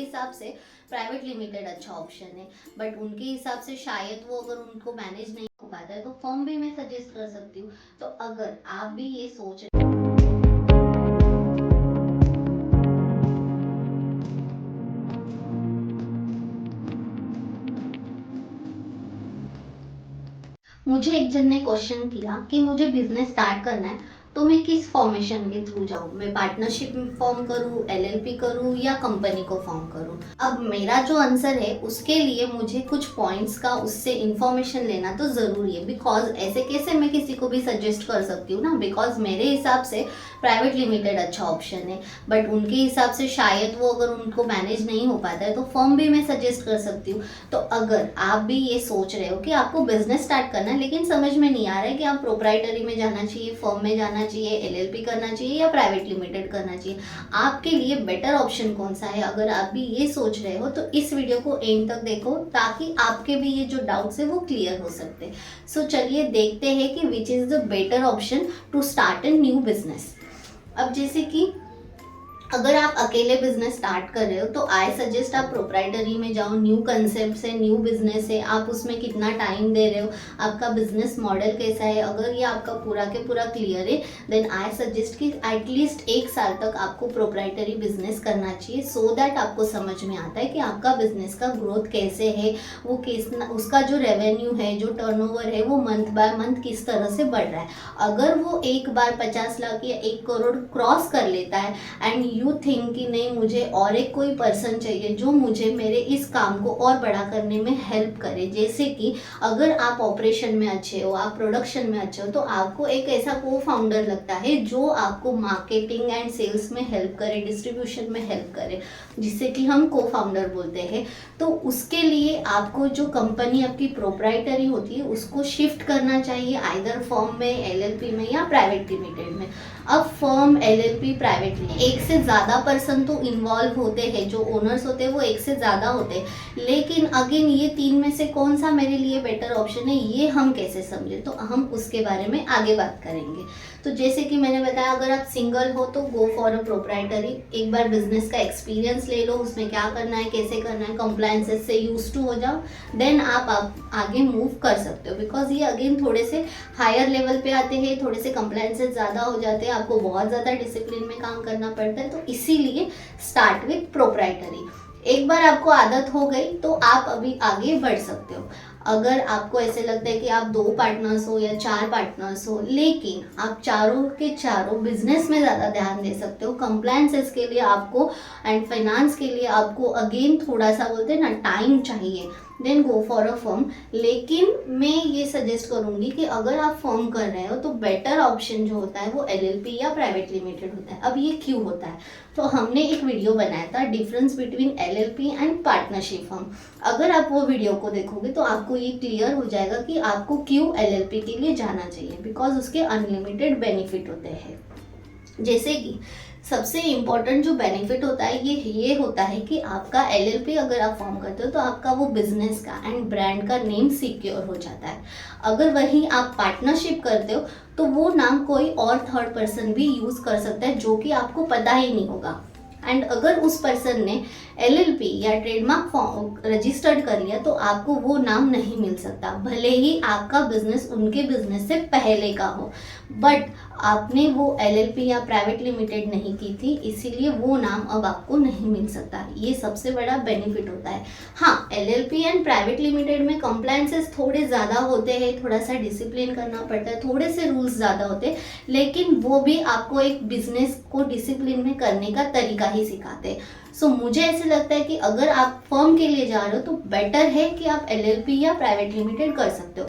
हिसाब से private limited अच्छा ऑप्शन है, बट उनके हिसाब से शायद वो अगर उनको मैनेज नहीं हो पाता है तो फर्म भी मैं सजेस्ट कर सकती हूँ। तो अगर आप भी ये सोच रहे मुझे एक जन ने क्वेश्चन किया कि मुझे बिजनेस स्टार्ट करना है तो मैं किस फॉर्मेशन के थ्रू जाऊँ, मैं पार्टनरशिप फॉर्म करूँ, एलएलपी करूँ या कंपनी को फॉर्म करूँ। अब मेरा जो आंसर है उसके लिए मुझे कुछ पॉइंट्स का उससे इंफॉर्मेशन लेना तो ज़रूरी है, बिकॉज ऐसे कैसे मैं किसी को भी सजेस्ट कर सकती हूँ ना, बिकॉज मेरे हिसाब से प्राइवेट लिमिटेड अच्छा ऑप्शन है, बट उनके हिसाब से शायद वो अगर उनको मैनेज नहीं हो पाता है तो फर्म भी मैं सजेस्ट कर सकती हूँ। तो अगर आप भी ये सोच रहे हो कि आपको बिजनेस स्टार्ट करना है लेकिन समझ में नहीं आ रहा है कि आप प्रोप्राइटरी में जाना चाहिए, फर्म में जाना चाहिए, एलएलपी करना चाहिए या प्राइवेट लिमिटेड करना चाहिए, आपके लिए बेटर ऑप्शन कौन सा है, अगर आप भी ये सोच रहे हो तो इस वीडियो को एंड तक देखो ताकि आपके भी ये जो डाउट्स है वो क्लियर हो सकते। सो चलिए देखते हैं कि which is the better option to start a new business. अब जैसे कि अगर आप अकेले बिजनेस स्टार्ट कर रहे हो तो आई सजेस्ट आप प्रोप्राइटरी में जाओ, न्यू कंसेप्ट है, न्यू बिजनेस है, आप उसमें कितना टाइम दे रहे हो, आपका बिजनेस मॉडल कैसा है, अगर ये आपका पूरा के पूरा क्लियर है देन आई सजेस्ट कि एटलीस्ट 1 साल तक आपको प्रोप्राइटरी बिजनेस करना चाहिए, सो दैट आपको समझ में आता है कि आपका बिजनेस का ग्रोथ कैसे है, वो किस उसका जो रेवेन्यू है, जो टर्नओवर है वो मंथ बाय मंथ किस तरह से बढ़ रहा है। अगर वो एक बार 50 लाख या 1 करोड़ क्रॉस कर लेता है एंड यू थिंक कि नहीं मुझे और एक कोई पर्सन चाहिए जो मुझे मेरे इस काम को और बड़ा करने में हेल्प करे, जैसे कि अगर आप ऑपरेशन में अच्छे हो, आप प्रोडक्शन में अच्छे हो, तो आपको एक ऐसा को फाउंडर लगता है जो आपको मार्केटिंग एंड सेल्स में हेल्प करे, डिस्ट्रीब्यूशन में हेल्प करे, जिसे कि हम को फाउंडर बोलते हैं। तो उसके लिए आपको जो कंपनी आपकी प्रोप्राइटरी होती है उसको शिफ्ट करना चाहिए, आइदर फर्म में, एलएलपी में या प्राइवेट लिमिटेड में। अब फर्म, एलएलपी, प्राइवेट में एक से ज़्यादा पर्सन तो इन्वॉल्व होते हैं, जो ओनर्स होते हैं वो एक से ज़्यादा होते हैं, लेकिन अगेन ये 3 में से कौन सा मेरे लिए बेटर ऑप्शन है ये हम कैसे समझें, तो हम उसके बारे में आगे बात करेंगे। तो जैसे कि मैंने बताया अगर आप सिंगल हो तो गो फॉर अ प्रोप्राइटरी, एक बार बिजनेस का एक्सपीरियंस ले लो, उसमें क्या करना है, कैसे करना है, कंप्लायंसेस से यूज टू हो जाओ, देन आप आगे मूव कर सकते हो, बिकॉज ये अगेन थोड़े से हायर लेवल पे आते हैं, थोड़े से कंप्लायंसेस ज़्यादा हो जाते हैं, आपको बहुत ज़्यादा डिसिप्लिन में काम करना पड़ता है, तो इसीलिए स्टार्ट विथ प्रोप्राइटरी। एक बार आपको आदत हो गई तो आप अभी आगे बढ़ सकते हो। अगर आपको ऐसे लगता है कि आप 2 पार्टनर्स हो या 4 पार्टनर्स हो, लेकिन आप चारों के चारों बिजनेस में ज़्यादा ध्यान दे सकते हो, कंप्लायंसेस के लिए आपको एंड फाइनेंस के लिए आपको अगेन थोड़ा सा बोलते हैं ना टाइम चाहिए, then go for a firm. लेकिन मैं ये सजेस्ट करूँगी कि अगर आप फर्म कर रहे हो तो बेटर ऑप्शन जो होता है वो एलएलपी या प्राइवेट लिमिटेड होता है। अब ये क्यों होता है, तो हमने एक वीडियो बनाया था difference between LLP and partnership firm, अगर आप वो वीडियो को देखोगे तो आपको ये क्लियर हो जाएगा कि आपको क्यों एलएलपी के लिए जाना चाहिए, बिकॉज उसके अनलिमिटेड बेनिफिट होते हैं। जैसे कि सबसे इम्पॉर्टेंट जो बेनिफिट होता है ये होता है कि आपका एलएलपी अगर आप फॉर्म करते हो तो आपका वो बिजनेस का एंड ब्रांड का नेम सिक्योर हो जाता है। अगर वहीं आप पार्टनरशिप करते हो तो वो नाम कोई और थर्ड पर्सन भी यूज़ कर सकता है जो कि आपको पता ही नहीं होगा, एंड अगर उस पर्सन ने एलएलपी या ट्रेडमार्क रजिस्टर्ड कर लिया तो आपको वो नाम नहीं मिल सकता, भले ही आपका बिजनेस उनके बिजनेस से पहले का हो, बट आपने वो एलएलपी या प्राइवेट लिमिटेड नहीं की थी, इसीलिए वो नाम अब आपको नहीं मिल सकता। ये सबसे बड़ा बेनिफिट होता है। हाँ, एलएलपी एंड प्राइवेट लिमिटेड में कंप्लायंसेस थोड़े ज़्यादा होते हैं, थोड़ा सा डिसिप्लिन करना पड़ता है, थोड़े से रूल्स ज़्यादा होते हैं, लेकिन वो भी आपको एक बिजनेस को डिसिप्लिन में करने का तरीका ही सिखाते हैं। सो मुझे ऐसे लगता है कि अगर आप फर्म के लिए जा रहे हो तो बेटर है कि आप एलएलपी या प्राइवेट लिमिटेड कर सकते हो।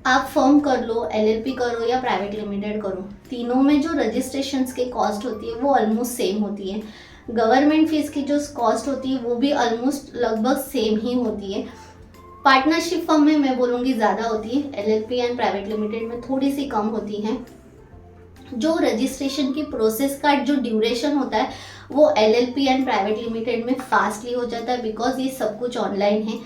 आप फर्म कर लो, एलएलपी करो या प्राइवेट लिमिटेड करो, तीनों में जो रजिस्ट्रेशंस की कॉस्ट होती है वो ऑलमोस्ट सेम होती है, गवर्नमेंट फीस की जो कॉस्ट होती है वो भी ऑलमोस्ट लगभग सेम ही होती है। पार्टनरशिप फर्म में मैं बोलूँगी ज़्यादा होती है, एलएलपी एंड प्राइवेट लिमिटेड में थोड़ी सी कम होती है। जो रजिस्ट्रेशन की प्रोसेस का जो ड्यूरेशन होता है वो एलएलपी एंड प्राइवेट लिमिटेड में फास्टली हो जाता है, बिकॉज ये सब कुछ ऑनलाइन है।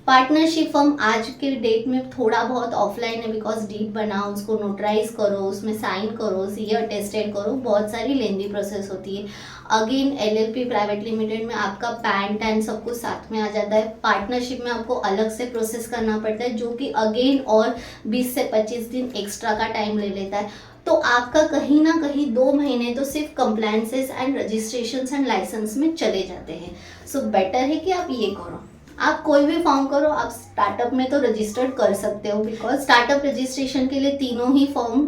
पार्टनरशिप फर्म आज के डेट में थोड़ा बहुत ऑफलाइन है, बिकॉज डीड बनाओ, उसको नोटराइज करो, उसमें साइन करो, सीए अटेस्टेड करो, बहुत सारी लेंदी प्रोसेस होती है। अगेन एलएलपी प्राइवेट लिमिटेड में आपका पैन टैन सब कुछ साथ में आ जाता है। पार्टनरशिप में आपको अलग से प्रोसेस करना पड़ता है, जो कि अगेन और 20 से 25 दिन एक्स्ट्रा का टाइम ले लेता है। तो आपका कहीं ना कहीं 2 महीने तो सिर्फ compliances and registration and licence में चले जाते हैं। सो बेटर है कि आप ये करो, आप कोई भी फॉर्म करो। आप स्टार्टअप में तो रजिस्टर्ड कर सकते हो, बिकॉज स्टार्टअप रजिस्ट्रेशन के लिए तीनों ही फॉर्म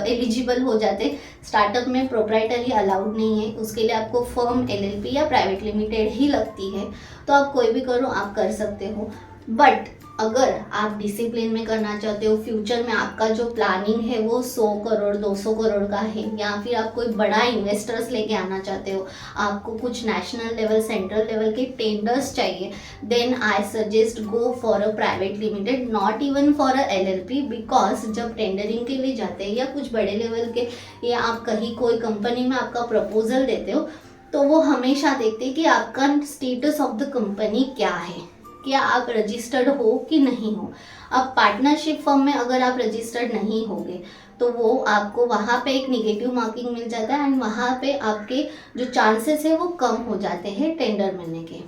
एलिजिबल हो जाते। स्टार्टअप में प्रोप्राइटरी अलाउड नहीं है, उसके लिए आपको फर्म एलएलपी या प्राइवेट लिमिटेड ही लगती है। तो आप कोई भी करो, आप कर सकते हो। बट अगर आप डिसिप्लिन में करना चाहते हो, फ्यूचर में आपका जो प्लानिंग है वो 100 करोड़ 200 करोड़ का है, या फिर आप कोई बड़ा इन्वेस्टर्स लेके आना चाहते हो, आपको कुछ नेशनल लेवल सेंट्रल लेवल के टेंडर्स चाहिए, then I suggest go for a private limited, not even for a LLP. Because जब टेंडरिंग के लिए जाते हैं या कुछ बड़े लेवल के, या आप कहीं कोई कंपनी में आपका प्रपोजल देते हो, तो वो हमेशा देखते हैं कि आपका स्टेटस ऑफ द कंपनी क्या है, क्या आप रजिस्टर्ड हो कि नहीं हो। अब पार्टनरशिप फर्म में अगर आप रजिस्टर्ड नहीं होगे तो वो आपको वहाँ पे एक निगेटिव मार्किंग मिल जाता है, एंड वहाँ पे आपके जो चांसेस है वो कम हो जाते हैं टेंडर मिलने के।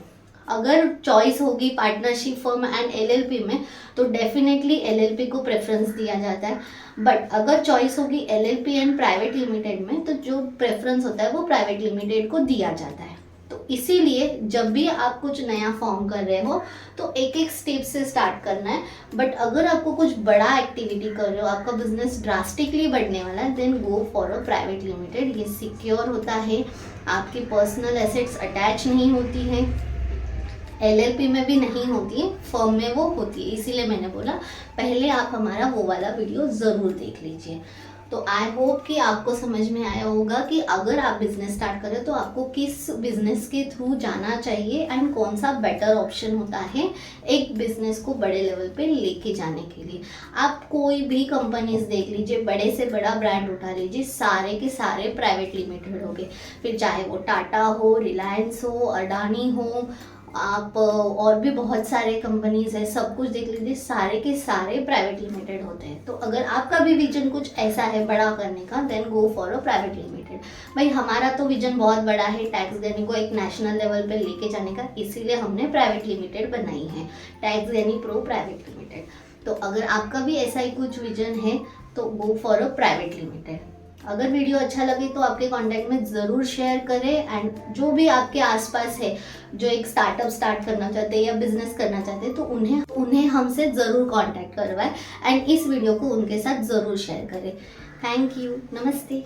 अगर चॉइस होगी पार्टनरशिप फर्म एंड एलएलपी में, तो डेफिनेटली एलएलपी को प्रेफरेंस दिया जाता है। बट अगर चॉइस होगी एलएलपी एंड प्राइवेट लिमिटेड में, तो जो प्रेफरेंस होता है वो प्राइवेट लिमिटेड को दिया जाता है। तो इसीलिए जब भी आप कुछ नया फॉर्म कर रहे हो तो एक एक स्टेप से स्टार्ट करना है। बट अगर आपको कुछ बड़ा एक्टिविटी कर रहे हो, आपका बिजनेस ड्रास्टिकली बढ़ने वाला है, then go for a private limited. ये सिक्योर होता है, आपकी पर्सनल एसेट्स अटैच नहीं होती हैं, एलएलपी में भी नहीं होती है, फर्म में वो होती है। इसीलिए मैंने बोला पहले आप हमारा वो वाला वीडियो ज़रूर देख लीजिए। तो आई होप कि आपको समझ में आया होगा कि अगर आप बिजनेस स्टार्ट करें तो आपको किस बिजनेस के थ्रू जाना चाहिए, एंड कौन सा बेटर ऑप्शन होता है एक बिजनेस को बड़े लेवल पे लेके जाने के लिए। आप कोई भी कंपनीज देख लीजिए, बड़े से बड़ा ब्रांड उठा लीजिए, सारे के सारे प्राइवेट लिमिटेड होंगे। फिर चाहे वो टाटा हो, रिलायंस हो, अडानी हो, आप और भी बहुत सारे कंपनीज है, सब कुछ देख लीजिए, सारे के सारे प्राइवेट लिमिटेड होते हैं। तो अगर आपका भी विजन कुछ ऐसा है बड़ा करने का, then go for a private limited. भाई हमारा तो विजन बहुत बड़ा है, टैक्स गैनी को एक नेशनल लेवल पे लेके जाने का, इसीलिए हमने प्राइवेट लिमिटेड बनाई है, टैक्स गैनी प्रो प्राइवेट लिमिटेड। तो अगर आपका भी ऐसा ही कुछ विजन है तो गो फॉर अ प्राइवेट लिमिटेड। अगर वीडियो अच्छा लगे तो आपके कांटेक्ट में ज़रूर शेयर करें, एंड जो भी आपके आसपास है जो एक स्टार्टअप स्टार्ट करना चाहते हैं या बिजनेस करना चाहते हैं, तो उन्हें हमसे ज़रूर कांटेक्ट करवाएं, एंड इस वीडियो को उनके साथ ज़रूर शेयर करें। थैंक यू, नमस्ते।